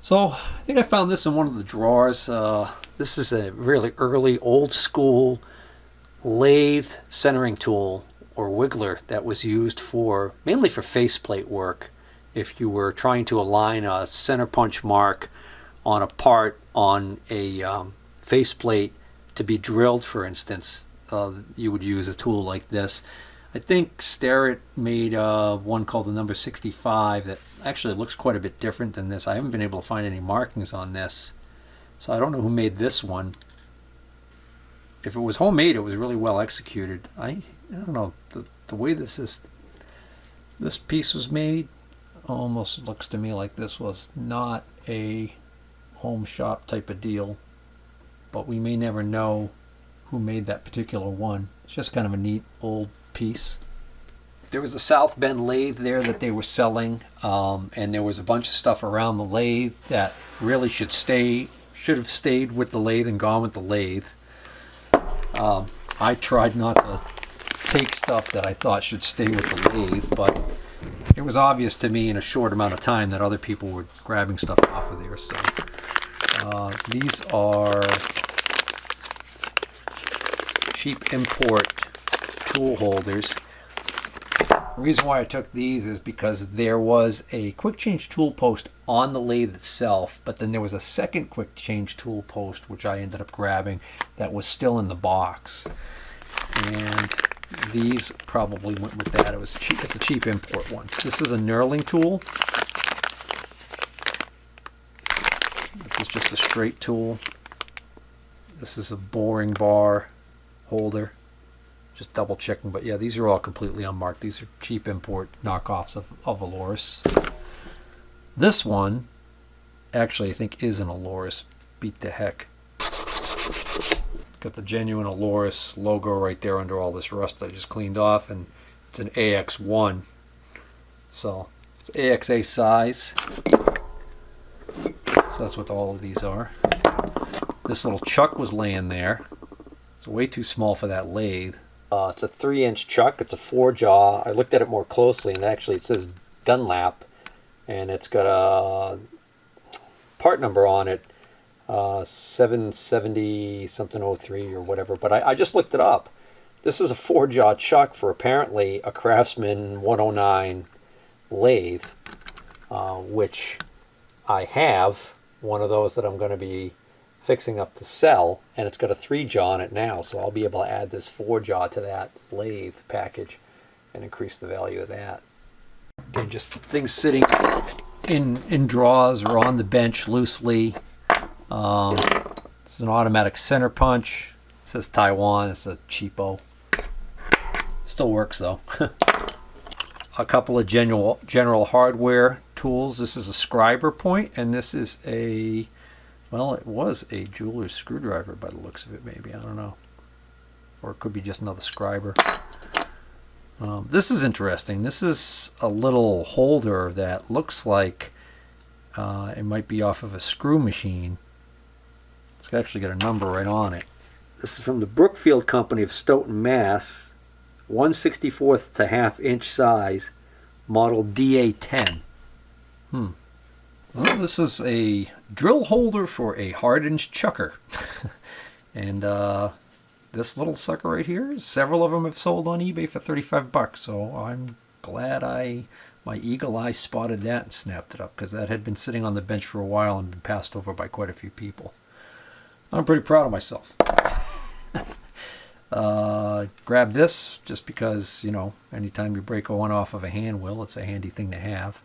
So I think I found this in one of the drawers. This is a really early, old school lathe centering tool or wiggler that was used for mainly for faceplate work. If you were trying to align a center punch mark on a part on a faceplate to be drilled, for instance, you would use a tool like this. I think Starrett made one called the number 65 that actually looks quite a bit different than this. I haven't been able to find any markings on this, so I don't know who made this one. If it was homemade, it was really well executed. I don't know, the way this piece was made almost looks to me like this was not a home shop type of deal, but we may never know who made that particular one. It's just kind of a neat old piece. There was a South Bend lathe there that they were selling, and there was a bunch of stuff around the lathe that really should have stayed with the lathe and gone with the lathe. I tried not to take stuff that I thought should stay with the lathe, but it was obvious to me in a short amount of time that other people were grabbing stuff off of there. So these are cheap import tool holders. The reason why I took these is because there was a quick change tool post on the lathe itself, but then there was a second quick change tool post which I ended up grabbing that was still in the box, and these probably went with that. It's a cheap import one. This is a knurling tool. This is just a straight tool. This is a boring bar holder. Just double checking, but yeah, these are all completely unmarked. These are cheap import knockoffs of Aloris. This one actually I think is an Aloris. Beat the heck. Got the genuine Aloris logo right there under all this rust that I just cleaned off, and it's an AX1. So it's AXA size. So that's what all of these are. This little chuck was laying there. It's way too small for that lathe. It's a 3-inch chuck. It's a 4-jaw. I looked at it more closely, and actually it says Dunlap, and it's got a part number on it, 770 something 03 or whatever. But I just looked it up. This is a 4-jaw chuck for apparently a Craftsman 109 lathe, which I have one of those that I'm going to be fixing up to sell, and it's got a 3-jaw on it now, so I'll be able to add this 4-jaw to that lathe package and increase the value of that. And just things sitting in drawers or on the bench loosely. This is an automatic center punch. It says Taiwan. It's a cheapo. Still works though. A couple of general hardware tools. This is a scriber point, and this is a, well, it was a jeweler's screwdriver by the looks of it, maybe. I don't know. Or it could be just another scriber. This is interesting. This is a little holder that looks like it might be off of a screw machine. It's actually got a number right on it. This is from the Brookfield Company of Stoughton, Mass. 1/64 to ½ inch size, model DA10. Well, this is a drill holder for a hardened chucker. And this little sucker right here, several of them have sold on eBay for $35, so I'm glad my eagle eye spotted that and snapped it up, because that had been sitting on the bench for a while and been passed over by quite a few people. I'm pretty proud of myself. Grab this just because, you know, anytime you break one off of a hand wheel, it's a handy thing to have.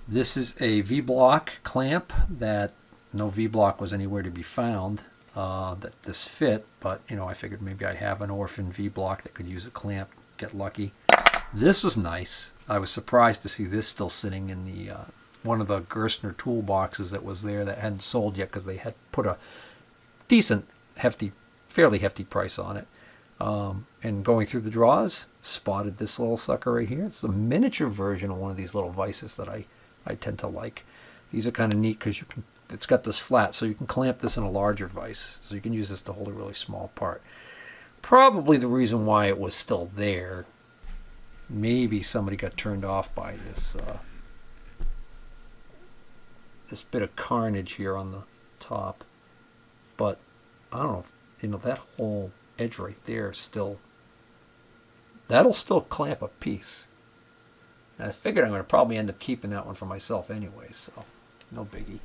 This is a V-block clamp that no V-block was anywhere to be found that this fit, but, you know, I figured maybe I have an orphan V-block that could use a clamp, get lucky. This was nice. I was surprised to see this still sitting in the one of the Gerstner toolboxes that was there that hadn't sold yet, because they had put a decent, fairly hefty price on it. And going through the drawers, spotted this little sucker right here. It's a miniature version of one of these little vices that I tend to like. These are kind of neat because it's got this flat, so you can clamp this in a larger vise. So you can use this to hold a really small part. Probably the reason why it was still there. Maybe somebody got turned off by this this bit of carnage here on the top. But I don't know, you know, that whole edge right there still, that'll still clamp a piece. And I figured I'm going to probably end up keeping that one for myself anyway, so no biggie.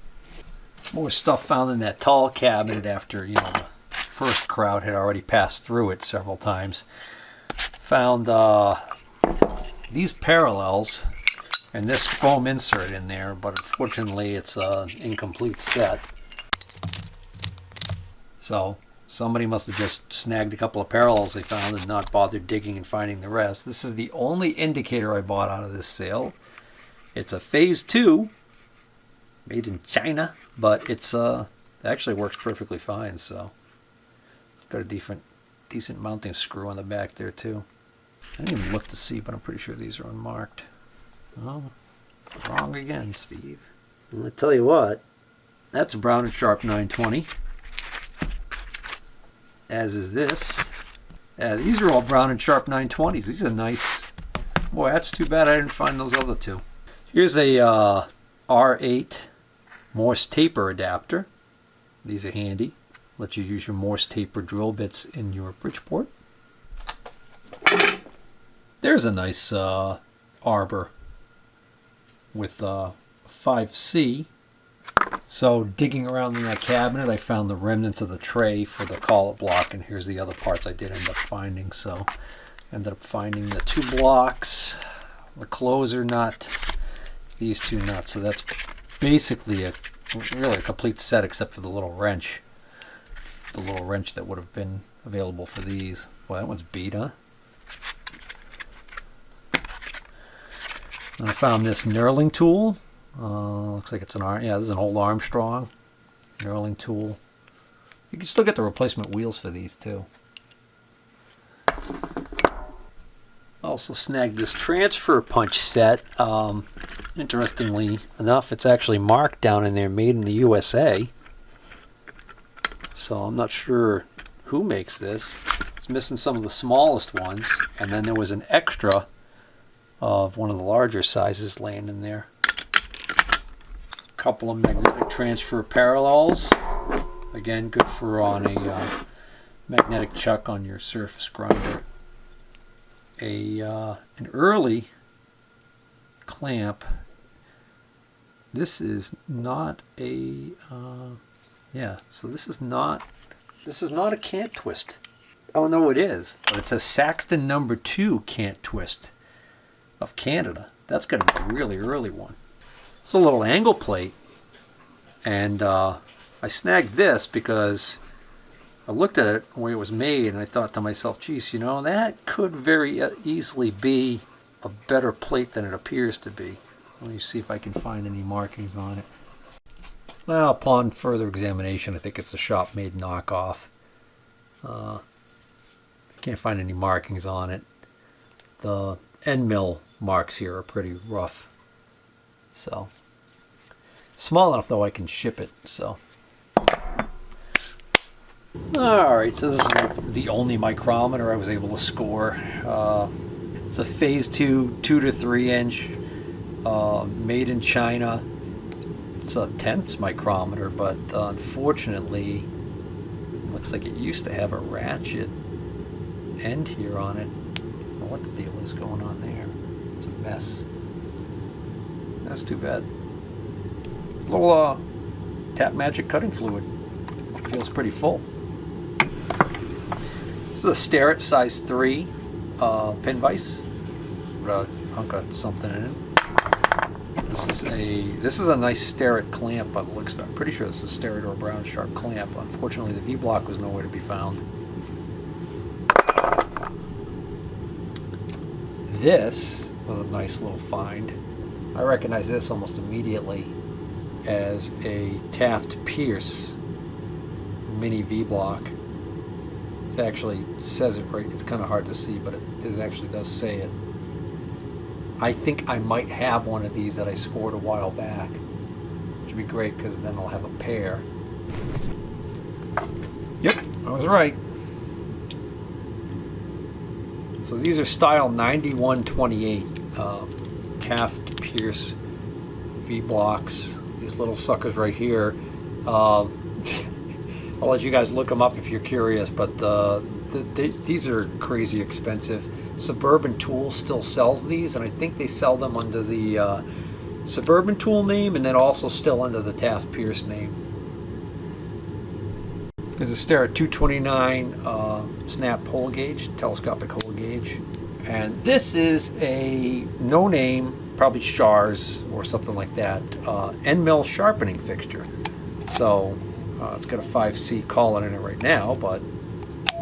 More stuff found in that tall cabinet after, you know, the first crowd had already passed through it several times. Found these parallels and this foam insert in there, but unfortunately it's an incomplete set. So somebody must have just snagged a couple of parallels they found and not bothered digging and finding the rest. This is the only indicator I bought out of this sale. It's a phase 2, made in China, but it's actually works perfectly fine. So got a decent mounting screw on the back there too. I didn't even look to see, but I'm pretty sure these are unmarked. Oh, wrong again, Steve. Well, I tell you what, that's a Brown & Sharpe 920. As is this. These are all Brown & Sharpe 920s. These are nice. Boy, that's too bad I didn't find those other two. Here's a R8 Morse taper adapter. These are handy. Let you use your Morse taper drill bits in your Bridgeport. There's a nice arbor with 5C. So digging around in that cabinet, I found the remnants of the tray for the collet block, and here's the other parts I did end up finding. So ended up finding the 2 blocks, the closer nut, these 2 nuts. So that's basically really a complete set except for the little wrench. The little wrench that would have been available for these. Well, that one's beat, huh? And I found this knurling tool. Looks like it's an arm. Yeah, this is an old Armstrong knurling tool. You can still get the replacement wheels for these too. Also snagged this transfer punch set. Interestingly enough, it's actually marked down in there, made in the USA. So I'm not sure who makes this. It's missing some of the smallest ones, and then there was an extra of one of the larger sizes laying in there. Couple of magnetic transfer parallels. Again, good for on a magnetic chuck on your surface grinder. An early clamp. This is not a so this is not a cant twist. Oh no, it is. But it's a Saxton number 2 cant twist of Canada. That's got to be a really early one. It's a little angle plate, and I snagged this because I looked at it when it was made and I thought to myself, geez, you know, that could very easily be a better plate than it appears to be. Let me see if I can find any markings on it. Well, upon further examination, I think it's a shop-made knockoff. I can't find any markings on it. The end mill marks here are pretty rough. So, small enough though I can ship it. So, alright, so this is like the only micrometer I was able to score. It's a phase 2 to 3 inch, made in China. It's a tenths micrometer, but unfortunately, it looks like it used to have a ratchet end here on it. I don't know what the deal is going on there. It's a mess. That's too bad. Little Tap Magic cutting fluid. Feels pretty full. This is a Starrett size 3 pin vise. With a hunk of something in it. This is a nice Starrett clamp. I'm pretty sure this is a Starrett or Brown & Sharpe clamp. Unfortunately, the V block was nowhere to be found. This was a nice little find. I recognize this almost immediately as a Taft Pierce mini V block. It actually says it right. It's kind of hard to see, but it actually does say it. I think I might have one of these that I scored a while back, which would be great because then I'll have a pair. Yep, I was right. So these are style 9128 Taft Pierce V blocks these little suckers right here. I'll let you guys look them up if you're curious, but these are crazy expensive. Suburban Tools still sells these, and I think they sell them under the Suburban Tool name, and then also still under the Taft Pierce name. There's a Stera 229 snap hole gauge, telescopic hole gauge, and this is a no-name, probably Schar's or something like that, end mill sharpening fixture. So it's got a 5C collet in it right now, but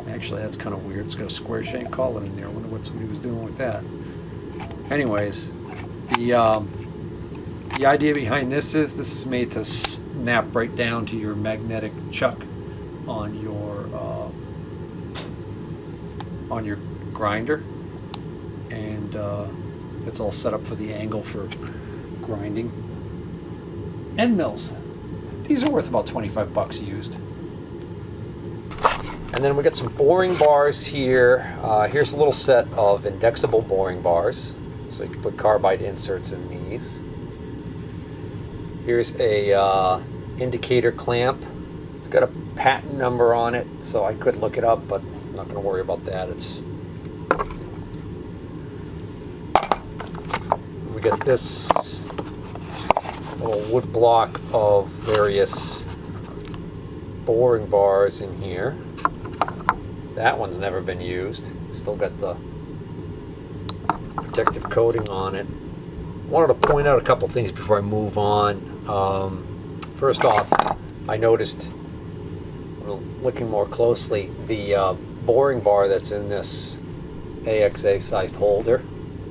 actually that's kind of weird. It's got a square shank collet in there. I wonder what somebody was doing with that. Anyways, the idea behind this is made to snap right down to your magnetic chuck on your grinder, and it's all set up for the angle for grinding. End mills. These are worth about 25 bucks used. And then we got some boring bars here. Here's a little set of indexable boring bars. So you can put carbide inserts in these. Here's a indicator clamp. It's got a patent number on it, so I could look it up, but I'm not going to worry about that. We got this little wood block of various boring bars in here. That one's never been used. Still got the protective coating on it. Wanted to point out a couple things before I move on. First off, I noticed, looking more closely, the boring bar that's in this AXA sized holder.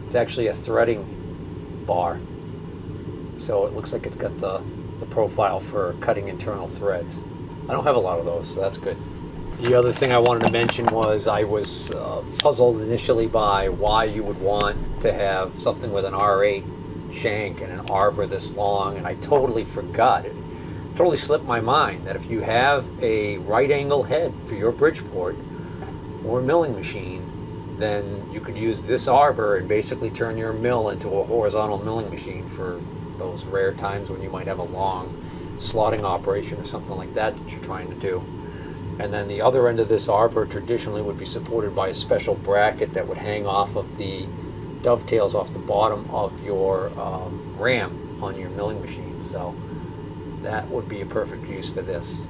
It's actually a threading bar. So it looks like it's got the profile for cutting internal threads. I don't have a lot of those, so that's good. The other thing I wanted to mention was I was puzzled initially by why you would want to have something with an R8 shank and an arbor this long, and I totally forgot it. Totally slipped my mind that if you have a right angle head for your Bridgeport or milling machine, then you could use this arbor and basically turn your mill into a horizontal milling machine for those rare times when you might have a long slotting operation or something like that you're trying to do. And then the other end of this arbor traditionally would be supported by a special bracket that would hang off of the dovetails off the bottom of your ram on your milling machine. So that would be a perfect use for this.